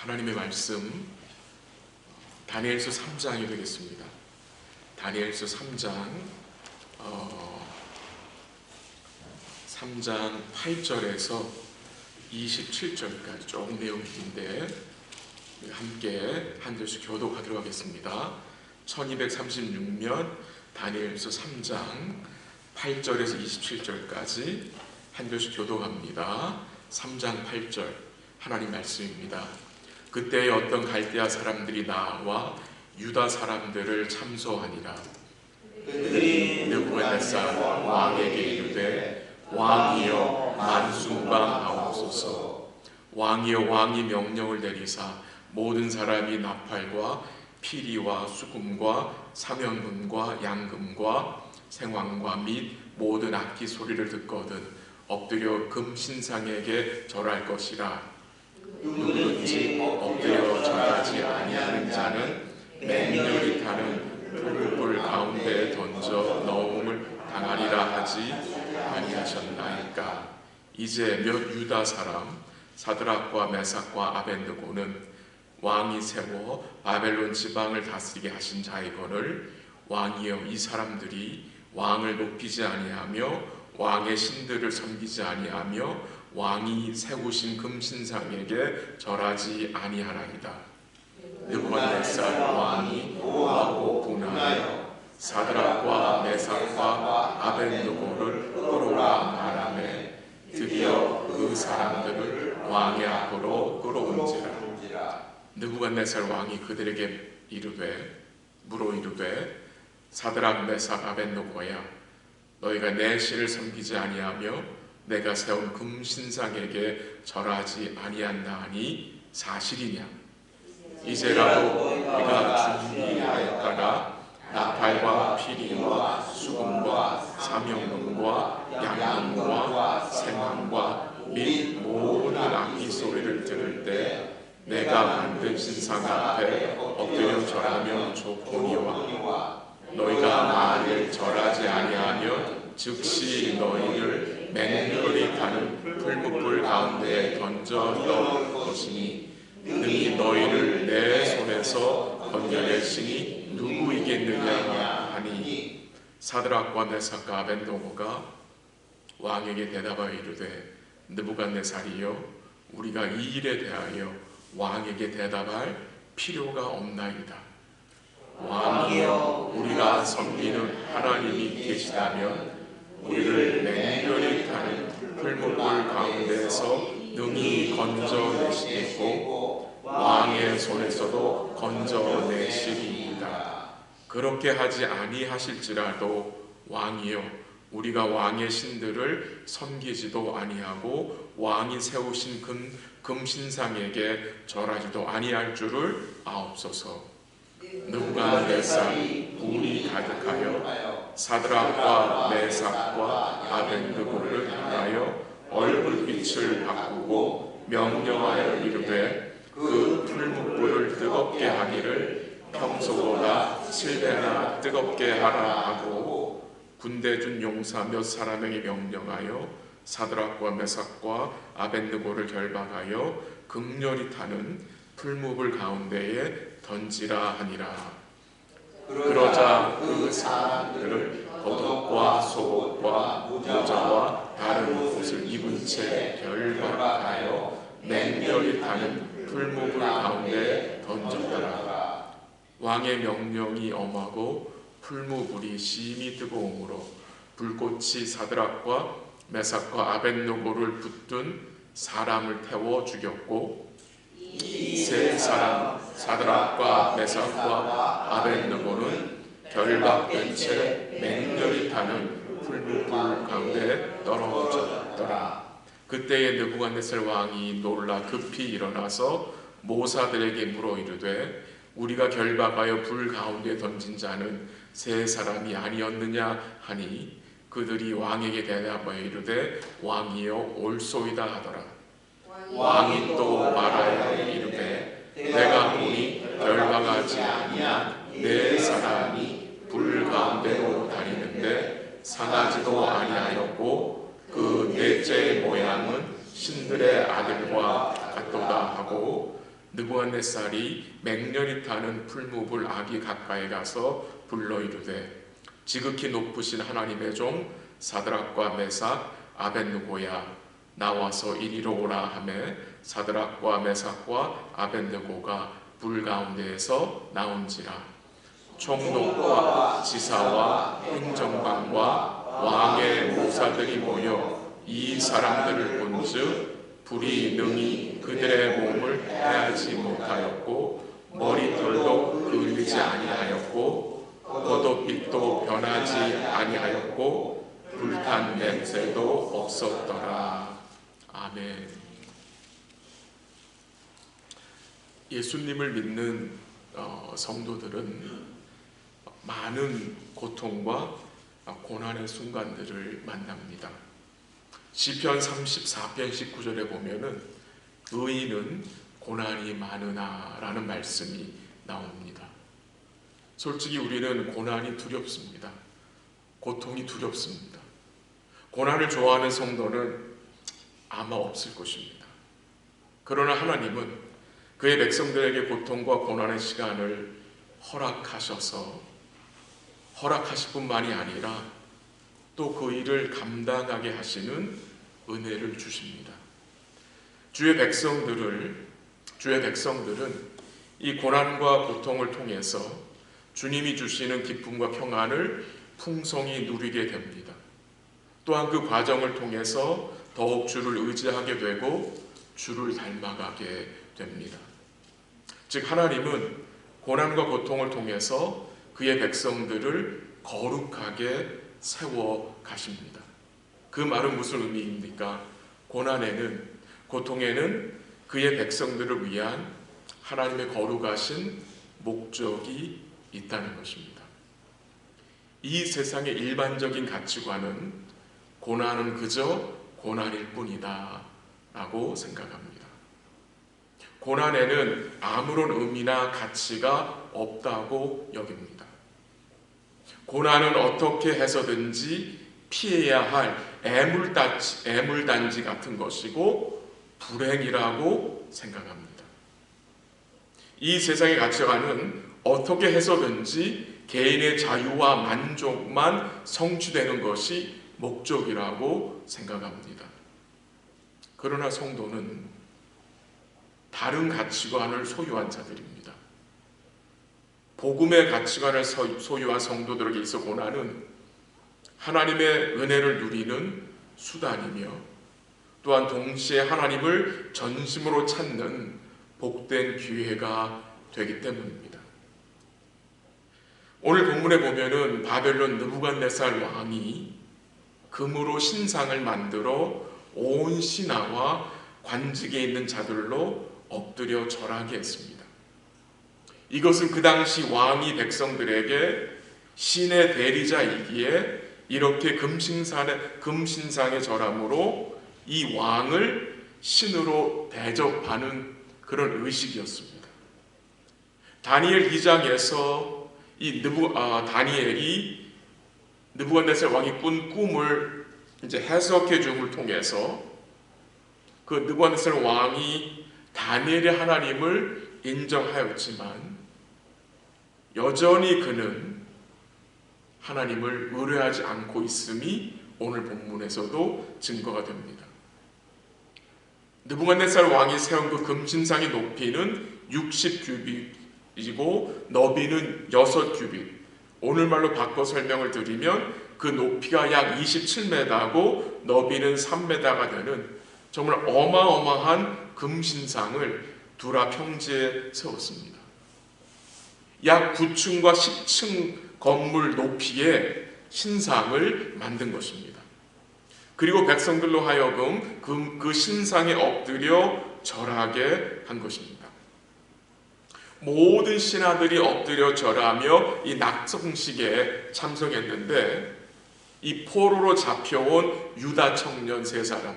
하나님의 말씀 다니엘서 3장이 되겠습니다. 다니엘서 3장 8절에서 27절까지 조금 내용이 긴데 함께 한 절씩 교독하도록 하겠습니다. 1236년 다니엘서 3장 8절에서 27절까지 한 절씩 교독합니다. 3장 8절 하나님 말씀입니다. 그때에 어떤 갈대아 사람들이 나와 유다 사람들을 참소하니라. 그들이 느부갓네살 왕에게 이르되 왕이여 만sun방하옵소서. 왕이여 왕이 명령을 내리사 모든 사람이 나팔과 피리와 수금과 사면금과 양금과 생황과 및 모든 악기 소리를 듣거든 엎드려 금신상에게 절할 것이라. 누구든지 엎드려 절하지 아니하는 자는 맹렬히 타는 불불 가운데에 던져 넣음을 당하리라 하지 아니하셨나이까. 이제 몇 유다 사람 사드락과 메삭과 아벤느고는 왕이 세워 바벨론 지방을 다스리게 하신 자이거늘 왕이여 이 사람들이 왕을 높이지 아니하며 왕의 신들을 섬기지 아니하며 왕이 세우신 금신상에게 절하지 아니하나이다. 느부갓네살 왕이 노하고 분하여 사드락과 메삭과 아벤느고를 끌어오라 말하매 드디어 그 사람들을 왕의 앞으로 끌어온지라. 느부갓네살 왕이 그들에게 물어 이르되 사드락 메삭 아벤느고야 너희가 내 신을 섬기지 아니하며 내가 세운 금신상에게 절하지 아니한다니 사실이냐? 이제라도 네가 준비하였다가 나팔과 피리와 수금과 사명금과 양금과 생황과 및 모든 악기 소리를 들을 때 내가 만든 신상 앞에 엎드려 절하면 좋거니와 너희가 만일 절하지 아니하면 즉시 너희를 맹렬히 타는 풀무불 가운데에 던져 넣을 것이니 능히 너희를 내 손에서 건져낼 신이 누구이겠느냐 하니 사드락과 메삭과 아벤느고가 왕에게 대답하여 이르되 느부갓네살이여 우리가 이 일에 대하여 왕에게 대답할 필요가 없나이다. 왕이여 우리가 섬기는 하나님이 계시다면 우리를 맹렬히 타는 풀무불 가운데에서 능히 건져내시겠고 왕의 손에서도 건져내시리이다. 그렇게 하지 아니하실지라도 왕이여 우리가 왕의 신들을 섬기지도 아니하고 왕이 세우신 금신상에게 절하지도 아니할 줄을 아옵소서. 느부갓네살이 불이 가득하여 사드락과 메삭과 아벤느고를 향하여 얼굴빛을 바꾸고 명령하여 이르되 그 풀무불을 뜨겁게 하기를 평소보다 7배나 뜨겁게 하라 하고 군대중 용사 몇 사람에게 명령하여 사드락과 메삭과 아벤느고를 결박하여 극렬히 타는 풀무불 가운데에 던지라 하니라. 그러자 그 사람들을 겉옷과 속옷과 모자와 다른 옷을 입은 채 결박하여 맹렬히 타는 풀무불 가운데 던졌더라. 왕의 명령이 엄하고 풀무불이 심히 뜨거움으로 불꽃이 사드락과 메삭과 아벤느고를 붙든 사람을 태워 죽였고 세 사람 사드락과 메삭과 아벤느고는 결박된 채 맹렬히 타는 풀무불 가운데 떨어졌더라. 그때에 느부갓네살 왕이 놀라 급히 일어나서 모사들에게 물어 이르되 우리가 결박하여 불 가운데 던진 자는 세 사람이 아니었느냐 하니 그들이 왕에게 대답하여 이르되 왕이여 옳소이다 하더라. 왕이 또 말하여 이르되 내가 보니 결박하지 아니한 네 사람이 불 가운데로 다니는데 상하지도 아니하였고 그 넷째의 모양은 신들의 아들과 같도다 하고 느부갓네살이 맹렬히 타는 풀무불 아기 가까이 가서 불러 이르되 지극히 높으신 하나님의 종 사드락과 메삭 아벳느고야 나와서 이리로 오라 하매 사드락과 메삭과 아벳느고가 불 가운데에서 나온지라. 총독과 지사와 행정관과 왕의 모사들이 모여 이 사람들을 본즉 불이 능히 그들의 몸을 해하지 못하였고 머리털도 그을리지 아니하였고 겉옷빛도 변하지 아니하였고 불탄 냄새도 없었더라. 아멘. 예수님을 믿는 성도들은 많은 고통과 고난의 순간들을 만납니다. 시편 34편 19절에 보면은 의인은 고난이 많으나 라는 말씀이 나옵니다. 솔직히 우리는 고난이 두렵습니다. 고통이 두렵습니다. 고난을 좋아하는 성도는 아마 없을 것입니다. 그러나 하나님은 그의 백성들에게 고통과 고난의 시간을 허락하실 뿐만이 아니라 또 그 일을 감당하게 하시는 은혜를 주십니다. 주의 백성들은 이 고난과 고통을 통해서 주님이 주시는 기쁨과 평안을 풍성히 누리게 됩니다. 또한 그 과정을 통해서 더욱 주를 의지하게 되고 주를 닮아가게 됩니다. 즉 하나님은 고난과 고통을 통해서 그의 백성들을 거룩하게 세워 가십니다. 그 말은 무슨 의미입니까? 고통에는 그의 백성들을 위한 하나님의 거룩하신 목적이 있다는 것입니다. 이 세상의 일반적인 가치관은 고난은 그저 고난일 뿐이다 라고 생각합니다. 고난에는 아무런 의미나 가치가 없다고 여깁니다. 고난은 어떻게 해서든지 피해야 할 애물단지 같은 것이고 불행이라고 생각합니다. 이 세상의 가치관은 어떻게 해서든지 개인의 자유와 만족만 성취되는 것이 목적이라고 생각합니다. 그러나 성도는 다른 가치관을 소유한 자들입니다. 복음의 가치관을 소유한 성도들에게 있어 고난은 하나님의 은혜를 누리는 수단이며 또한 동시에 하나님을 전심으로 찾는 복된 기회가 되기 때문입니다. 오늘 본문에 보면은 바벨론 느부갓네살 왕이 금으로 신상을 만들어 온 신하와 관직에 있는 자들로 엎드려 절하게 했습니다. 이것은 그 당시 왕이 백성들에게 신의 대리자이기에 이렇게 금신상에 절함으로 이 왕을 신으로 대접하는 그런 의식이었습니다. 다니엘 2장에서 다니엘이 느부갓네살 왕이 꾼 꿈을 이제 해석해 줌을 통해서 그 느부갓네살 왕이 다니엘의 하나님을 인정하였지만 여전히 그는 하나님을 의뢰하지 않고 있음이 오늘 본문에서도 증거가 됩니다. 느부갓네살 왕이 세운 그 금신상의 높이는 60규빗이고 너비는 6규빗. 오늘말로 바꿔 설명을 드리면 그 높이가 약 27m고 너비는 3m가 되는 정말 어마어마한 금신상을 두라 평지에 세웠습니다. 약 9층과 10층 건물 높이의 신상을 만든 것입니다. 그리고 백성들로 하여금 그 신상에 엎드려 절하게 한 것입니다. 모든 신하들이 엎드려 절하며 이 낙성식에 참석했는데 이 포로로 잡혀온 유다 청년 3사람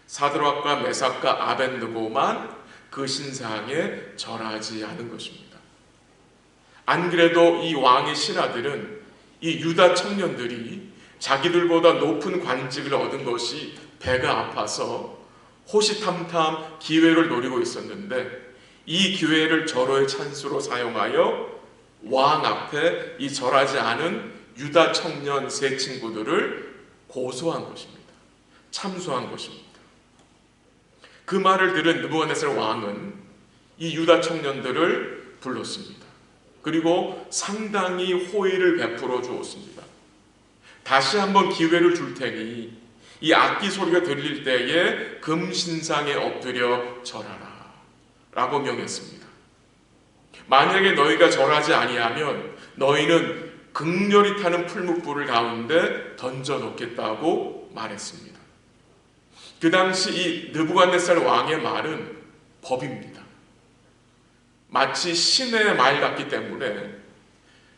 사드락과 메삭과 아벳느고만 그 신상에 절하지 않은 것입니다. 안 그래도 이 왕의 신하들은 이 유다 청년들이 자기들보다 높은 관직을 얻은 것이 배가 아파서 호시탐탐 기회를 노리고 있었는데 이 기회를 절호의 찬스로 사용하여 왕 앞에 이 절하지 않은 유다 청년 세 친구들을 고소한 것입니다. 참소한 것입니다. 그 말을 들은 느부갓네살 왕은 이 유다 청년들을 불렀습니다. 그리고 상당히 호의를 베풀어 주었습니다. 다시 한번 기회를 줄 테니 이 악기 소리가 들릴 때에 금신상에 엎드려 절하라 라고 명했습니다. 만약에 너희가 절하지 아니하면 너희는 극렬히 타는 풀무불을 가운데 던져 놓겠다고 말했습니다. 그 당시 이 느부갓네살 왕의 말은 법입니다. 마치 신의 말 같기 때문에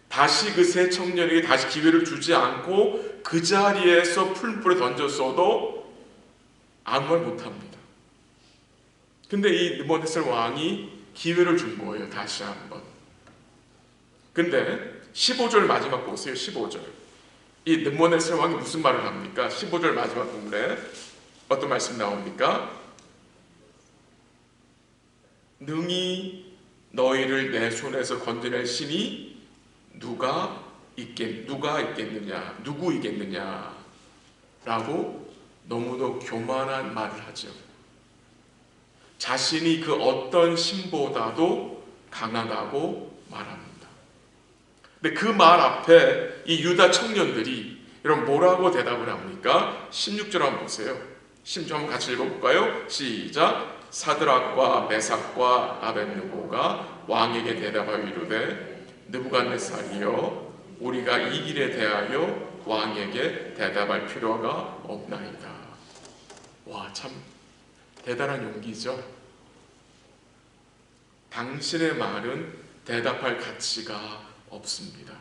다시 그 세 청년에게 다시 기회를 주지 않고 그 자리에서 풀무불에 던졌어도 아무 말 못합니다. 근데 이 느부갓네살 왕이 기회를 준 거예요. 다시 한번. 근데 15절 마지막 보세요. 15절. 이 느부갓네살 왕이 무슨 말을 합니까? 15절 마지막 부분에 어떤 말씀 나옵니까? 능히 너희를 내 손에서 건져낼 신이 누구 있겠느냐 라고 너무도 교만한 말을 하죠. 자신이 그 어떤 신보다도 강하다고 말합니다. 근데 그 말 앞에 이 유다 청년들이 여러분 뭐라고 대답을 합니까? 16절 한번 보세요. 16절 한번 같이 읽어볼까요? 시작. 사드락과 메삭과 아벳느고가 왕에게 대답하여 이르되 느부갓네살이여 우리가 이 일에 대하여 왕에게 대답할 필요가 없나이다. 와, 참 대단한 용기죠. 당신의 말은 대답할 가치가 없습니다.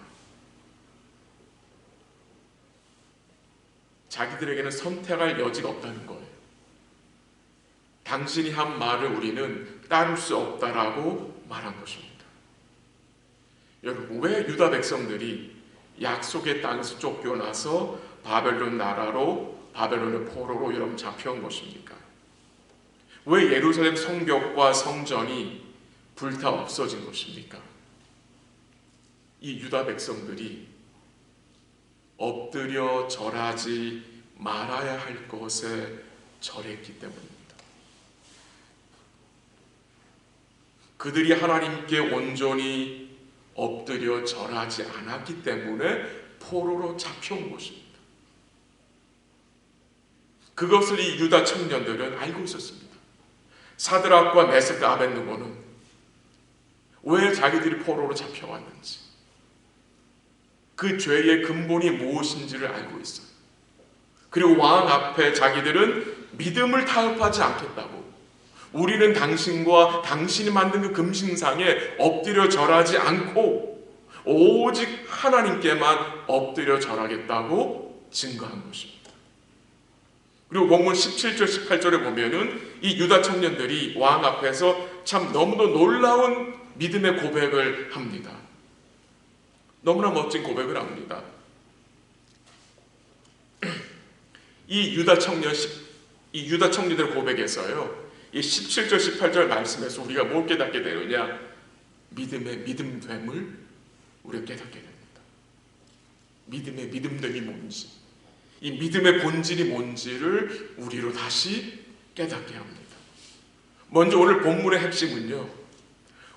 자기들에게는 선택할 여지가 없다는 거예요. 당신이 한 말을 우리는 따를 수 없다라고 말한 것입니다. 여러분, 왜 유다 백성들이 약속의 땅에서 쫓겨나서 바벨론 나라로 바벨론의 포로로 여러분 잡혀온 것입니까? 왜 예루살렘 성벽과 성전이 불타 없어진 것입니까? 이 유다 백성들이 엎드려 절하지 말아야 할 것에 절했기 때문입니다. 그들이 하나님께 온전히 엎드려 절하지 않았기 때문에 포로로 잡혀온 것입니다. 그것을 이 유다 청년들은 알고 있었습니다. 사드락과 메삭과 아벳느고는 왜 자기들이 포로로 잡혀왔는지, 그 죄의 근본이 무엇인지를 알고 있어요. 그리고 왕 앞에 자기들은 믿음을 타협하지 않겠다고, 우리는 당신과 당신이 만든 그 금신상에 엎드려 절하지 않고 오직 하나님께만 엎드려 절하겠다고 증거한 것입니다. 그리고 본문 17절 18절에 보면은 이 유다 청년들이 왕 앞에서 참 너무도 놀라운 믿음의 고백을 합니다. 너무나 멋진 고백을 합니다. 이 유다 청년들 고백에서요, 이 17절 18절 말씀에서 우리가 뭘 깨닫게 되느냐? 믿음의 믿음됨을 우리가 깨닫게 됩니다. 믿음의 믿음됨이 뭔지, 이 믿음의 본질이 뭔지를 우리로 다시 깨닫게 합니다. 먼저 오늘 본문의 핵심은요,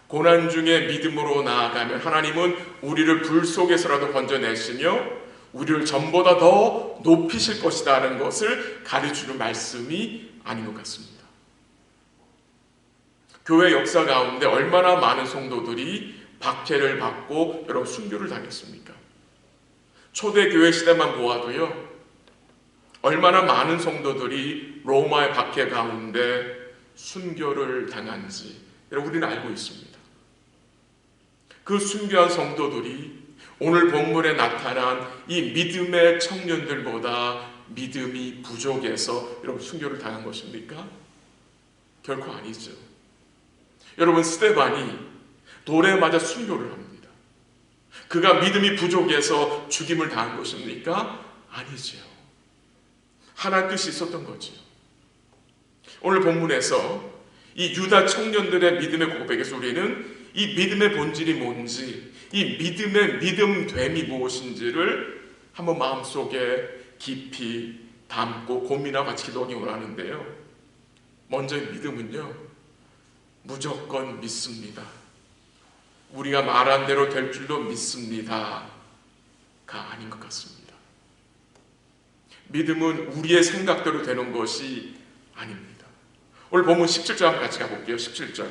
고난 중에 믿음으로 나아가면 하나님은 우리를 불 속에서라도 건져내시며 우리를 전보다 더 높이실 것이라는 것을 가르치는 말씀이 아닌 것 같습니다. 교회 역사 가운데 얼마나 많은 성도들이 박해를 받고 여러분 순교를 당했습니까? 초대교회 시대만 보아도요, 얼마나 많은 성도들이 로마의 박해 가운데 순교를 당한지 여러분 우리는 알고 있습니다. 그 순교한 성도들이 오늘 본문에 나타난 이 믿음의 청년들보다 믿음이 부족해서 여러분 순교를 당한 것입니까? 결코 아니죠. 여러분, 스데반이 돌에 맞아 순교를 합니다. 그가 믿음이 부족해서 죽임을 당한 것입니까? 아니죠. 하나님 뜻이 있었던 거죠. 오늘 본문에서 이 유다 청년들의 믿음의 고백에서 우리는 이 믿음의 본질이 뭔지, 이 믿음의 믿음됨이 무엇인지를 한번 마음속에 깊이 담고 고민하고 같이 기도하기 원하는데요. 먼저 믿음은요, 무조건 믿습니다. 우리가 말한 대로 될 줄로 믿습니다가 아닌 것 같습니다. 믿음은 우리의 생각대로 되는 것이 아닙니다. 오늘 본문 17절 한번 같이 가볼게요. 17절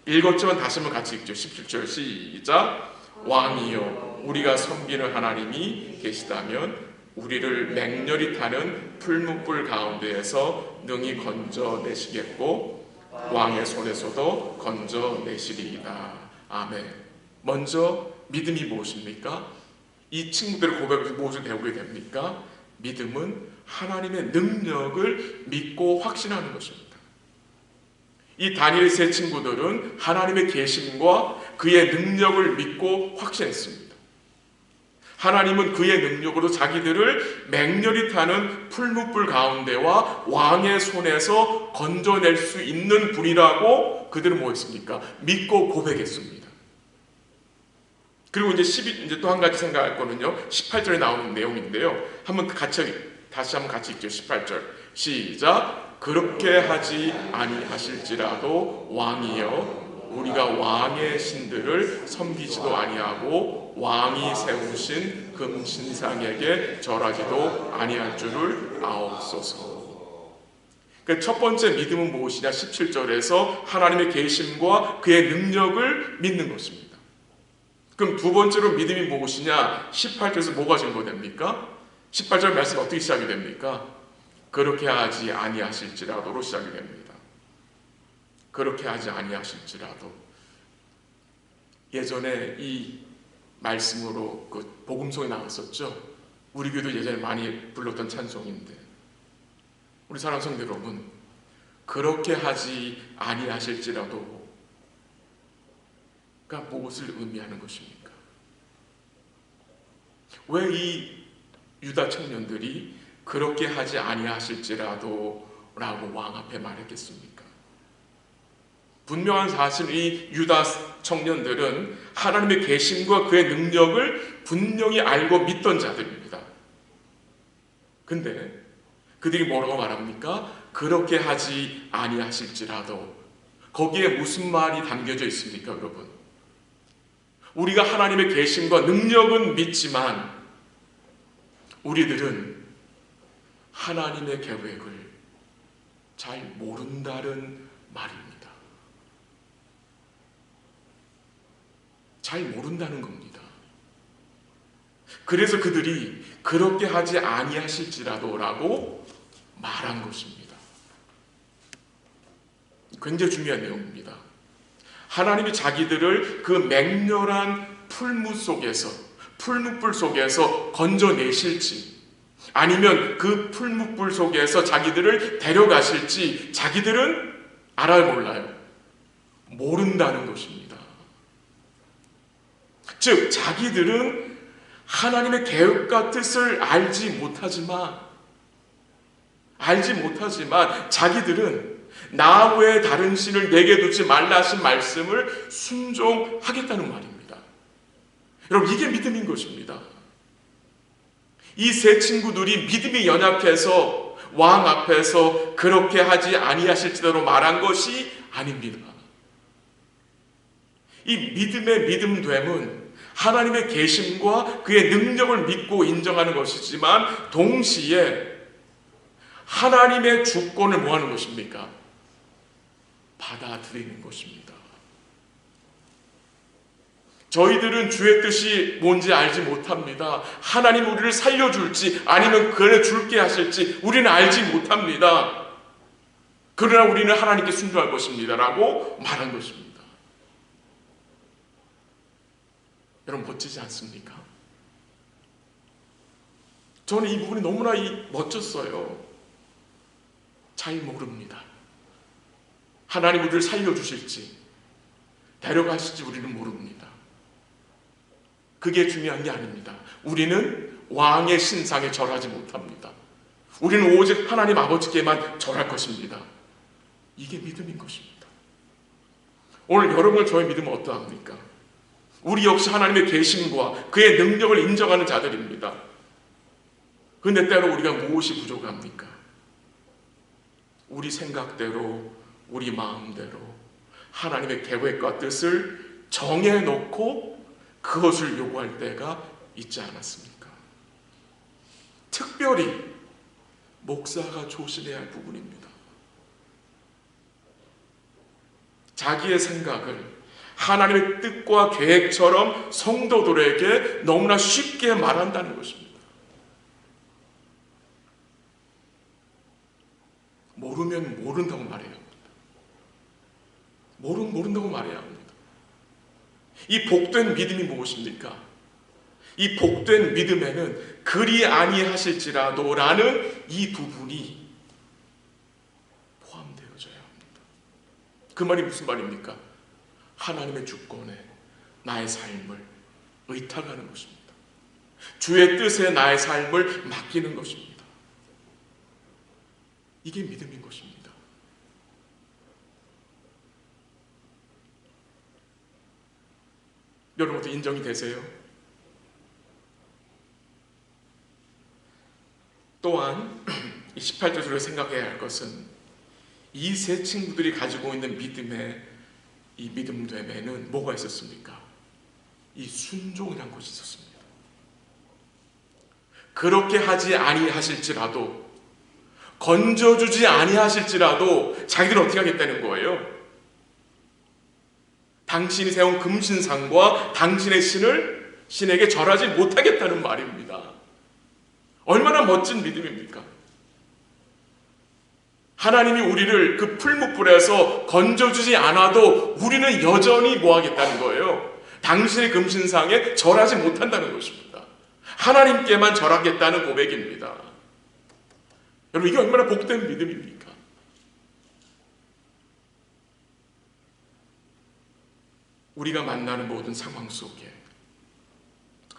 읽었지만 다시 한번 같이 읽죠. 17절 시작. 왕이여 우리가 섬기는 하나님이 계시다면 우리를 맹렬히 타는 풀무불 가운데에서 능히 건져내시겠고 왕의 손에서도 건져내시리이다. 아멘. 먼저 믿음이 무엇입니까? 이 친구들의 고백에서 무엇을 배우게 됩니까? 믿음은 하나님의 능력을 믿고 확신하는 것입니다. 이 다니엘의 세 친구들은 하나님의 계심과 그의 능력을 믿고 확신했습니다. 하나님은 그의 능력으로 자기들을 맹렬히 타는 풀무불 가운데와 왕의 손에서 건져낼 수 있는 분이라고 그들은 뭐했습니까? 믿고 고백했습니다. 그리고 이제 또 한 가지 생각할 거는요, 18절에 나오는 내용인데요. 다시 한번 같이 읽죠. 18절 시작. 그렇게 하지 아니하실지라도 왕이여 우리가 왕의 신들을 섬기지도 아니하고 왕이 세우신 금신상에게 절하지도 아니할 줄을 아옵소서. 그러니까 첫 번째 믿음은 무엇이냐? 17절에서 하나님의 계심과 그의 능력을 믿는 것입니다. 그럼 두 번째로 믿음이 무엇이냐? 18절에서 뭐가 증거됩니까? 18절 말씀 어떻게 시작이 됩니까? 그렇게 하지 아니하실지라도로 시작이 됩니다. 그렇게 하지 아니하실지라도. 예전에 이 말씀으로 그 복음송이 나왔었죠. 우리 교도 예전에 많이 불렀던 찬송인데, 우리 사랑하는 성도 여러분, 그렇게 하지 아니하실지라도가 무엇을 의미하는 것입니까? 왜 이 유다 청년들이 그렇게 하지 아니하실지라도 라고 왕 앞에 말했겠습니까? 분명한 사실, 이 유다 청년들은 하나님의 계심과 그의 능력을 분명히 알고 믿던 자들입니다. 근데 그들이 뭐라고 말합니까? 그렇게 하지 아니하실지라도. 거기에 무슨 말이 담겨져 있습니까, 여러분? 우리가 하나님의 계심과 능력은 믿지만 우리들은 하나님의 계획을 잘 모른다는 말입니다. 잘 모른다는 겁니다. 그래서 그들이 그렇게 하지 아니하실지라도 라고 말한 것입니다. 굉장히 중요한 내용입니다. 하나님이 자기들을 그 맹렬한 풀무불 속에서 건져내실지, 아니면 그 풀무불 속에서 자기들을 데려가실지 자기들은 알아요, 몰라요? 모른다는 것입니다. 즉 자기들은 하나님의 계획과 뜻을 알지 못하지만 자기들은 나 외에 다른 신을 내게 두지 말라 하신 말씀을 순종하겠다는 말입니다. 여러분, 이게 믿음인 것입니다. 이 세 친구들이 믿음이 연약해서 왕 앞에서 그렇게 하지 아니하실지라도 말한 것이 아닙니다. 이 믿음의 믿음됨은 하나님의 계심과 그의 능력을 믿고 인정하는 것이지만 동시에 하나님의 주권을 뭐 하는 것입니까? 받아들이는 것입니다. 저희들은 주의 뜻이 뭔지 알지 못합니다. 하나님 우리를 살려줄지 아니면 그래줄게 하실지 우리는 알지 못합니다. 그러나 우리는 하나님께 순종할 것입니다 라고 말한 것입니다. 여러분, 멋지지 않습니까? 저는 이 부분이 너무나 멋졌어요. 잘 모릅니다. 하나님 우리를 살려주실지 데려가실지 우리는 모릅니다. 그게 중요한 게 아닙니다. 우리는 왕의 신상에 절하지 못합니다. 우리는 오직 하나님 아버지께만 절할 것입니다. 이게 믿음인 것입니다. 오늘 여러분과 저의 믿음은 어떠합니까? 우리 역시 하나님의 계심과 그의 능력을 인정하는 자들입니다. 그런데 때로 우리가 무엇이 부족합니까? 우리 생각대로, 우리 마음대로 하나님의 계획과 뜻을 정해놓고 그것을 요구할 때가 있지 않았습니까? 특별히 목사가 조심해야 할 부분입니다. 자기의 생각을 하나님의 뜻과 계획처럼 성도들에게 너무나 쉽게 말한다는 것입니다. 모르면 모른다고 말해야 합니다. 모르면 모른다고 말해야 합니다. 이 복된 믿음이 무엇입니까? 이 복된 믿음에는 그리 아니하실지라도 라는 이 부분이 포함되어져야 합니다. 그 말이 무슨 말입니까? 하나님의 주권에 나의 삶을 의탁하는 것입니다. 주의 뜻에 나의 삶을 맡기는 것입니다. 이게 믿음인 것입니다. 여러분도 인정이 되세요? 또한 18절에 생각해야 할 것은 이 세 친구들이 가지고 있는 믿음의 이 믿음됨에는 뭐가 있었습니까? 이 순종이라는 것이 있었습니다. 그렇게 하지 아니하실지라도, 건져주지 아니하실지라도 자기들은 어떻게 하겠다는 거예요? 당신이 세운 금신상과 당신의 신에게 절하지 못하겠다는 말입니다. 얼마나 멋진 믿음입니까? 하나님이 우리를 그 풀무불에서 건져주지 않아도 우리는 여전히 뭐 하겠다는 거예요? 당신의 금신상에 절하지 못한다는 것입니다. 하나님께만 절하겠다는 고백입니다. 여러분, 이게 얼마나 복된 믿음입니까? 우리가 만나는 모든 상황 속에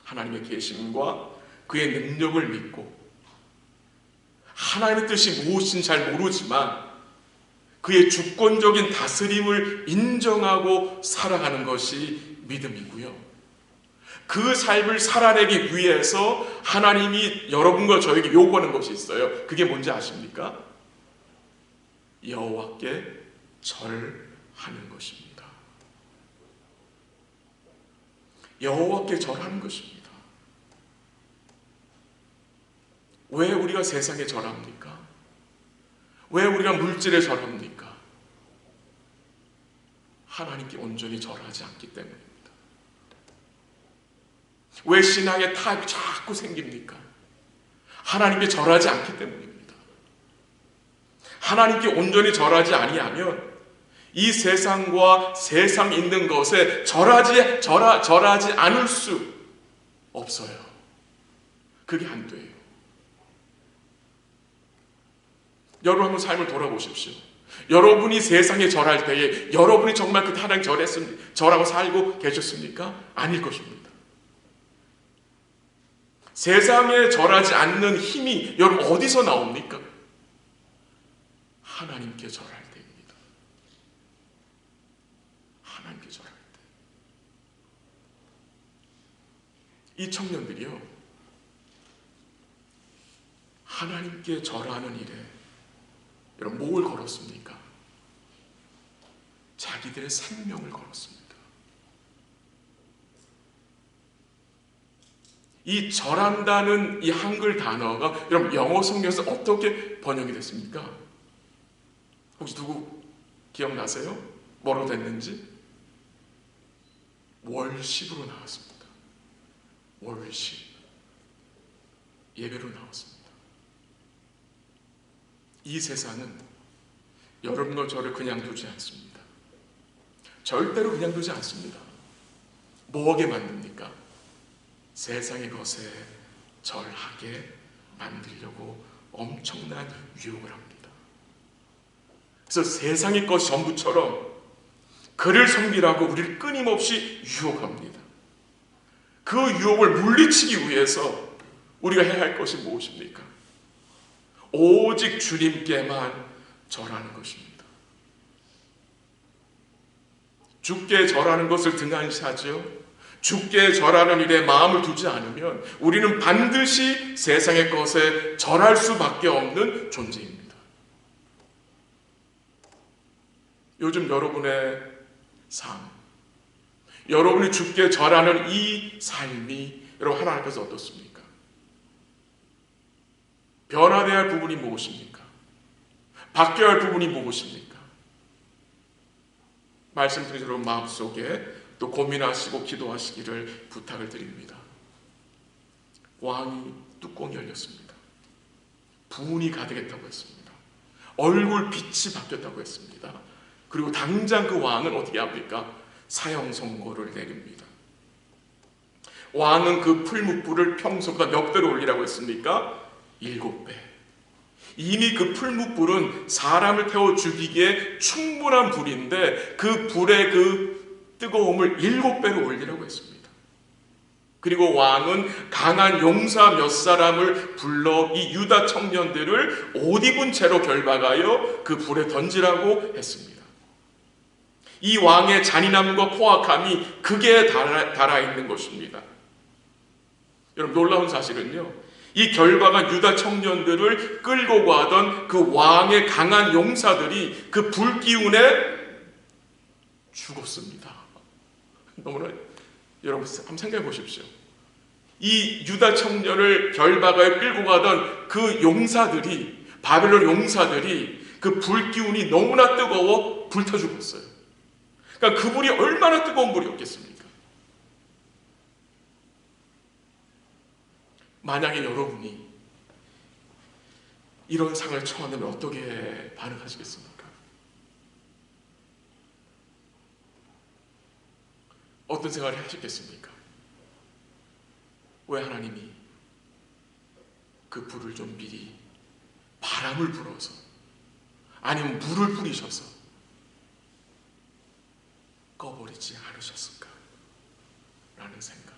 하나님의 계심과 그의 능력을 믿고 하나님의 뜻이 무엇인지 잘 모르지만 그의 주권적인 다스림을 인정하고 살아가는 것이 믿음이고요. 그 삶을 살아내기 위해서 하나님이 여러분과 저에게 요구하는 것이 있어요. 그게 뭔지 아십니까? 여호와께 절하는 것입니다. 여호와께 절하는 것입니다. 왜 우리가 세상에 절합니까? 왜 우리가 물질에 절합니까? 하나님께 온전히 절하지 않기 때문입니다. 왜 신앙의 타협이 자꾸 생깁니까? 하나님께 절하지 않기 때문입니다. 하나님께 온전히 절하지 아니하면 이 세상과 세상 있는 것에 절하지 않을 수 없어요. 그게 안 돼요. 여러분 한번 삶을 돌아보십시오. 여러분이 세상에 절할 때에 여러분이 정말 그 하나님 절하고 살고 계셨습니까? 아닐 것입니다. 세상에 절하지 않는 힘이 여러분 어디서 나옵니까? 하나님께 절할 때입니다. 하나님께 절할 때. 이 청년들이요, 하나님께 절하는 일에 여러분 뭘 걸었습니까? 자기들의 생명을 걸었습니다. 이 절한다는 이 한글 단어가 여러분 영어 성경에서 어떻게 번역이 됐습니까? 혹시 누구 기억나세요? 뭐로 됐는지? 월십으로 나왔습니다. 월십. 예배로 나왔습니다. 이 세상은 여러분과 저를 그냥 두지 않습니다. 절대로 그냥 두지 않습니다. 뭐하게 만듭니까? 세상의 것에 절하게 만들려고 엄청난 유혹을 합니다. 그래서 세상의 것 전부처럼 그를 섬기라고 우리를 끊임없이 유혹합니다. 그 유혹을 물리치기 위해서 우리가 해야 할 것이 무엇입니까? 오직 주님께만 절하는 것입니다. 주께 절하는 것을 등한시하죠. 주께 절하는 일에 마음을 두지 않으면 우리는 반드시 세상의 것에 절할 수밖에 없는 존재입니다. 요즘 여러분의 삶, 여러분이 주께 절하는 이 삶이 여러분 하나님께서 어떻습니까? 변화되어야 할 부분이 무엇입니까? 바뀌어야 할 부분이 무엇입니까? 말씀드린 여러분 마음속에 또 고민하시고 기도하시기를 부탁을 드립니다. 왕이 뚜껑이 열렸습니다. 분이 가득했다고 했습니다. 얼굴 빛이 바뀌었다고 했습니다. 그리고 당장 그 왕은 어떻게 합니까? 사형 선고를 내립니다. 왕은 그 풀무불을 평소보다 몇 배로 올리라고 했습니까? 7배. 이미 그 풀무불은 사람을 태워 죽이기에 충분한 불인데 그 불의 그 뜨거움을 7배로 올리라고 했습니다. 그리고 왕은 강한 용사 몇 사람을 불러 이 유다 청년들을 옷 입은 채로 결박하여 그 불에 던지라고 했습니다. 이 왕의 잔인함과 포악함이 극에 달아있는 것입니다. 여러분 놀라운 사실은요, 이 결박한 유다 청년들을 끌고 가던 그 왕의 강한 용사들이 그 불기운에 죽었습니다. 너무나 여러분 한번 생각해 보십시오. 이 유다 청년을 결박하여 끌고 가던 그 용사들이, 바벨론 용사들이 그 불기운이 너무나 뜨거워 불타 죽었어요. 그러니까 그 불이 얼마나 뜨거운 불이었겠습니까? 만약에 여러분이 이런 상을 처한다면 어떻게 반응하시겠습니까? 어떤 생각을 하시겠습니까? 왜 하나님이 그 불을 좀 미리 바람을 불어서 아니면 물을 뿌리셔서 꺼버리지 않으셨을까? 라는 생각.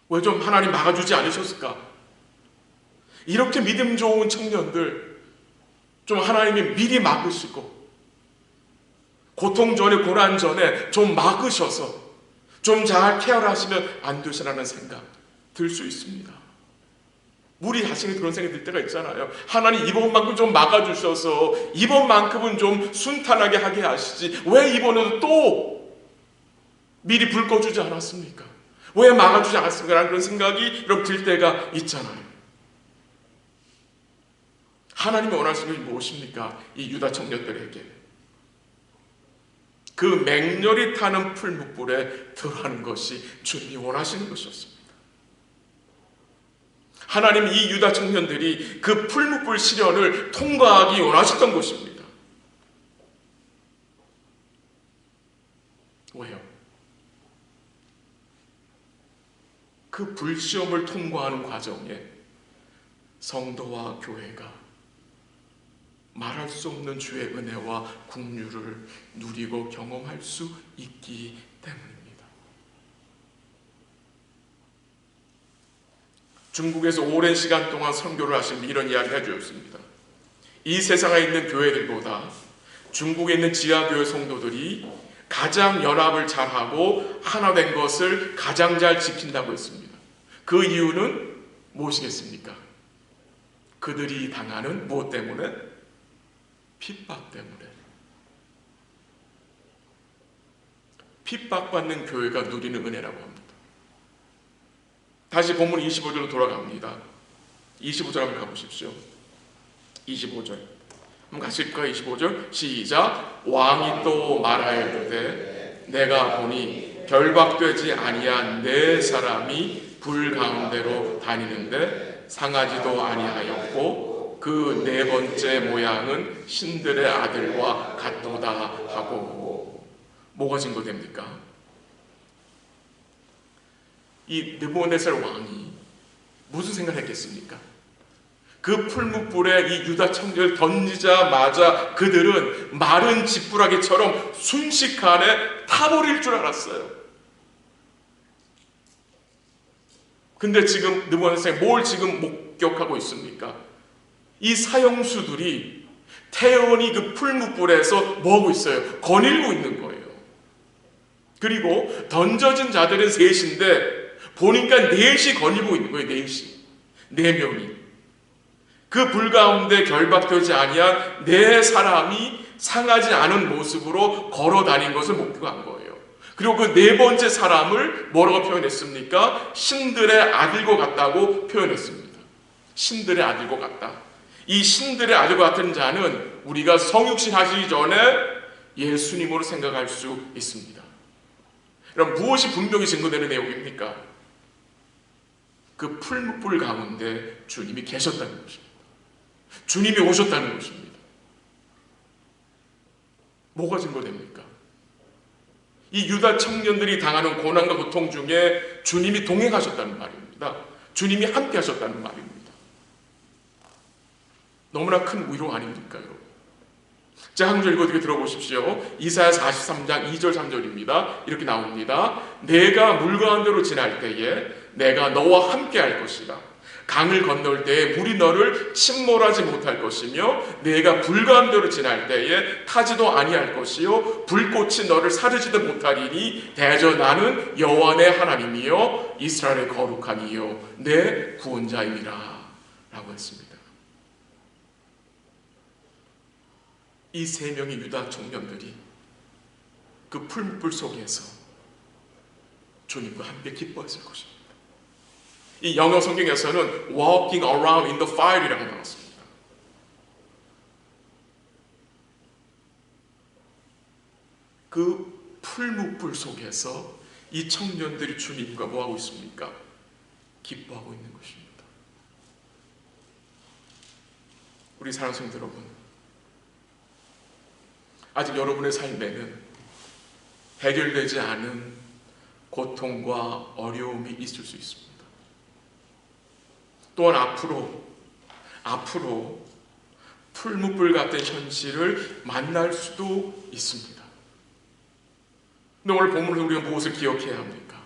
왜 좀 하나님 막아주지 않으셨을까? 이렇게 믿음 좋은 청년들 좀 하나님이 미리 막으시고 고통 전에 고난 전에 좀 막으셔서 좀 잘 케어를 하시면 안 되시라는 생각 들 수 있습니다. 우리 자신이 그런 생각이 들 때가 있잖아요. 하나님 이번만큼 좀 막아주셔서 이번만큼은 좀 순탄하게 하게 하시지 왜 이번에도 또 미리 불 꺼주지 않았습니까? 왜 막아주지 않았습니까? 라는 그런 생각이 여러분 들 때가 있잖아요. 하나님이 원하시는 것이 무엇입니까? 이 유다 청년들에게 그 맹렬히 타는 풀무불에 들어가는 것이 주님이 원하시는 것이었습니다. 하나님은 이 유다 청년들이 그 풀무불 시련을 통과하기 원하셨던 것입니다. 왜요? 그 불시험을 통과하는 과정에 성도와 교회가 말할 수 없는 주의 은혜와 긍휼을 누리고 경험할 수 있기 때문입니다. 중국에서 오랜 시간 동안 선교를 하신 이런 이야기를 해주셨습니다. 이 세상에 있는 교회들보다 중국에 있는 지하교회 성도들이 가장 연합을 잘하고 하나 된 것을 가장 잘 지킨다고 했습니다. 그 이유는 무엇이겠습니까? 그들이 당하는 무엇 때문에? 핍박 때문에. 핍박받는 교회가 누리는 은혜라고 합니다. 다시 본문 25절로 돌아갑니다. 25절 한번 가보십시오. 25절 한번 가실까요? 25절 시작. 왕이 또 말하여되 내가 보니 결박되지 아니한 네 사람이 불 가운데로 다니는데 상하지도 아니하였고 그 네 번째 모양은 신들의 아들과 같도다 하고. 뭐가 증거됩니까? 이 느부갓네살 왕이 무슨 생각을 했겠습니까? 그 풀무불에 이 유다 청년을 던지자마자 그들은 마른 지푸라기처럼 순식간에 타버릴 줄 알았어요. 근데 지금 느부갓네살이 뭘 지금 목격하고 있습니까? 이 사형수들이 태연이 그 풀무불에서 뭐하고 있어요? 거닐고 있는 거예요. 그리고 던져진 자들은 셋인데 보니까 넷이 거닐고 있는 거예요. 넷이. 네 명이. 그 불 가운데 결박되지 아니한 네 사람이 상하지 않은 모습으로 걸어 다닌 것을 목격한 거예요. 그리고 그 네 번째 사람을 뭐라고 표현했습니까? 신들의 아들과 같다고 표현했습니다. 신들의 아들과 같다. 이 신들의 아들과 같은 자는 우리가 성육신 하시기 전에 예수님으로 생각할 수 있습니다. 그럼 무엇이 분명히 증거되는 내용입니까? 그 풀무불 가운데 주님이 계셨다는 것입니다. 주님이 오셨다는 것입니다. 뭐가 증거됩니까? 이 유다 청년들이 당하는 고난과 고통 중에 주님이 동행하셨다는 말입니다. 주님이 함께 하셨다는 말입니다. 너무나 큰 위로 아닙니까, 여러분? 자, 한 절 읽어드리게 들어보십시오. 이사야 43장 2절 3절입니다. 이렇게 나옵니다. 내가 물 가운데로 지날 때에 내가 너와 함께 할 것이라. 강을 건널 때에 물이 너를 침몰하지 못할 것이며 내가 불 가운데로 지날 때에 타지도 아니할 것이요 불꽃이 너를 사르지도 못하리니 대저 나는 여호와 내 하나님이요 이스라엘의 거룩한 이요 내 구원자임이라 라고 했습니다. 이 세 명의 유다 청년들이 그 풀무불 속에서 주님과 함께 기뻐했을 것입니다. 이 영어 성경에서는 walking around in the fire이라고 나왔습니다. 그 풀무불 속에서 이 청년들이 주님과 뭐하고 있습니까? 기뻐하고 있는 것입니다. 우리 사랑하는 성도 여러분, 아직 여러분의 삶에는 해결되지 않은 고통과 어려움이 있을 수 있습니다. 또한 앞으로 풀무불 같은 현실을 만날 수도 있습니다. 근데 오늘 본문에서 우리가 무엇을 기억해야 합니까?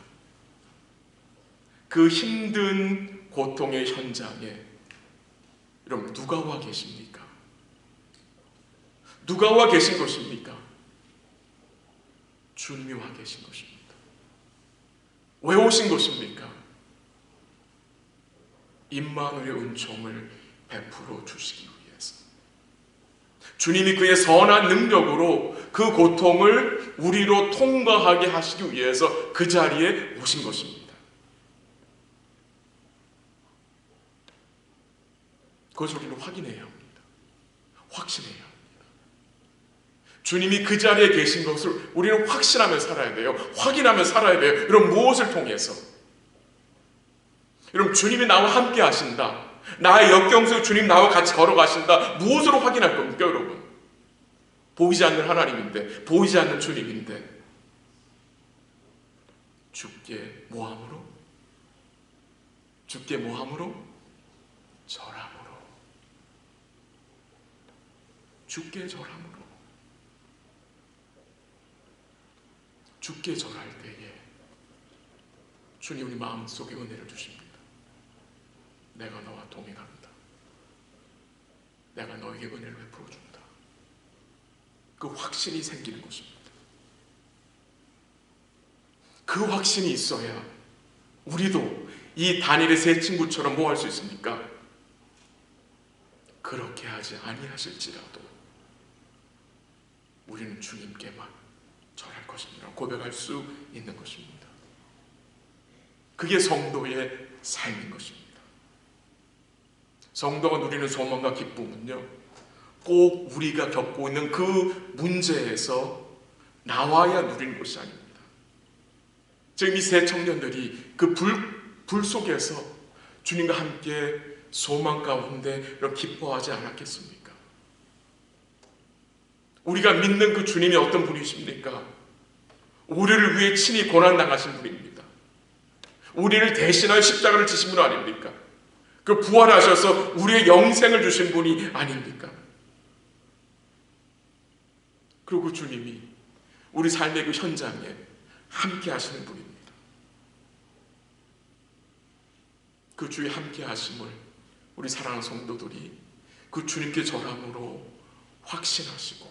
그 힘든 고통의 현장에 여러분 누가 와 계십니까? 누가 와 계신 것입니까? 주님이 와 계신 것입니다. 왜 오신 것입니까? 임마누엘의 은총을 베풀어 주시기 위해서. 주님이 그의 선한 능력으로 그 고통을 우리로 통과하게 하시기 위해서 그 자리에 오신 것입니다. 그것을 우리는 확인해야 합니다. 확신해야 합니다. 주님이 그 자리에 계신 것을 우리는 확신하며 살아야 돼요. 확인하며 살아야 돼요. 여러분 무엇을 통해서? 여러분 주님이 나와 함께 하신다. 나의 역경속 주님 나와 같이 걸어가신다. 무엇으로 확인할 겁니까 여러분? 보이지 않는 하나님인데, 보이지 않는 주님인데 주께 뭐함으로? 주께 뭐함으로? 절함으로. 주께 절함으로. 주께 절할 때에 주님 우리 마음속에 은혜를 주십니다. 내가 너와 동행합니다. 내가 너에게 은혜를 베풀어 준다. 그 확신이 생기는 것입니다. 그 확신이 있어야 우리도 이 다니엘의 세 친구처럼 뭐 할 수 있습니까? 그렇게 하지 아니하실지라도 우리는 주님께만 절할 것입니다. 고백할 수 있는 것입니다. 그게 성도의 삶인 것입니다. 성도가 누리는 소망과 기쁨은요, 꼭 우리가 겪고 있는 그 문제에서 나와야 누리는 것이 아닙니다. 지금 이 세 청년들이 그 불 속에서 주님과 함께 소망 가운데 기뻐하지 않았겠습니까? 우리가 믿는 그 주님이 어떤 분이십니까? 우리를 위해 친히 고난당하신 분입니다. 우리를 대신하여 십자가를 지신 분 아닙니까? 그 부활하셔서 우리의 영생을 주신 분이 아닙니까? 그리고 그 주님이 우리 삶의 그 현장에 함께 하시는 분입니다. 그 주의 함께 하심을 우리 사랑하는 성도들이 그 주님께 절함으로 확신하시고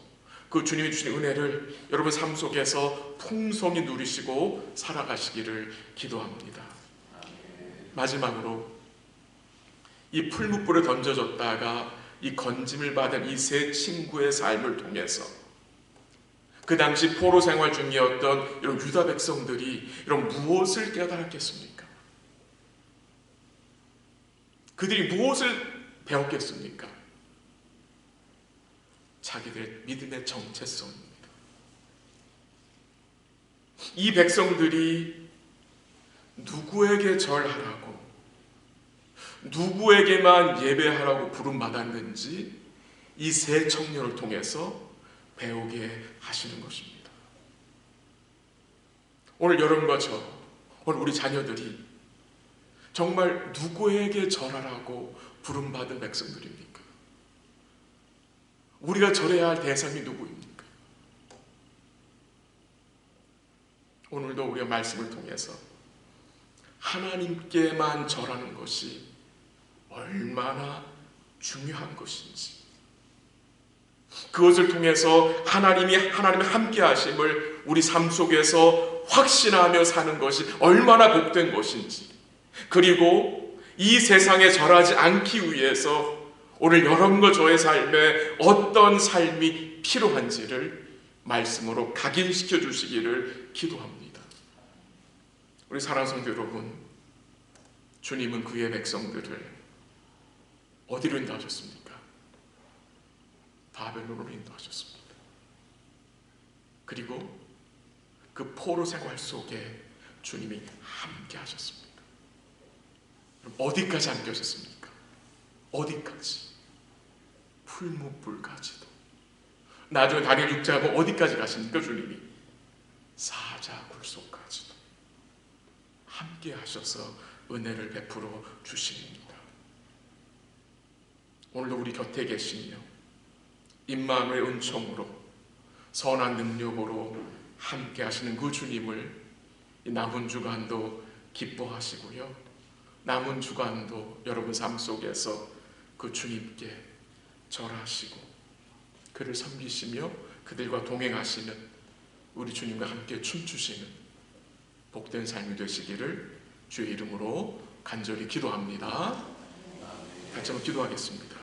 그 주님이 주신 은혜를 여러분 삶 속에서 풍성히 누리시고 살아가시기를 기도합니다. 마지막으로 이 풀무불에 던져졌다가 이 건짐을 받은 이 세 친구의 삶을 통해서 그 당시 포로 생활 중이었던 이런 유다 백성들이 이런 무엇을 깨달았겠습니까? 그들이 무엇을 배웠겠습니까? 자기들의 믿음의 정체성입니다. 이 백성들이 누구에게 절하라고, 누구에게만 예배하라고 부름받았는지 이 세 청년을 통해서 배우게 하시는 것입니다. 오늘 여러분과 저, 오늘 우리 자녀들이 정말 누구에게 절하라고 부름받은 백성들입니까? 우리가 절해야 할 대상이 누구입니까? 오늘도 우리가 말씀을 통해서 하나님께만 절하는 것이 얼마나 중요한 것인지, 그것을 통해서 하나님의 함께 하심을 우리 삶 속에서 확신하며 사는 것이 얼마나 복된 것인지, 그리고 이 세상에 절하지 않기 위해서 오늘 여러분과 저의 삶에 어떤 삶이 필요한지를 말씀으로 각인시켜 주시기를 기도합니다. 우리 사랑하는 성도 여러분, 주님은 그의 백성들을 어디로 인도하셨습니까? 바벨론으로 인도하셨습니다. 그리고 그 포로 생활 속에 주님이 함께 하셨습니다. 어디까지 함께 하셨습니까? 어디까지? 풀무불까지도. 나중에 다니엘 6장에 보면 어디까지 가십니까? 주님이 사자굴속까지도 함께 하셔서 은혜를 베풀어 주십니다. 오늘도 우리 곁에 계시며 임마누엘 은총으로 선한 능력으로 함께 하시는 그 주님을 남은 주간도 기뻐하시고요, 남은 주간도 여러분 삶 속에서 그 주님께 절하시고 그를 섬기시며 그들과 동행하시는 우리 주님과 함께 춤추시는 복된 삶이 되시기를 주의 이름으로 간절히 기도합니다. 같이 한번 기도하겠습니다.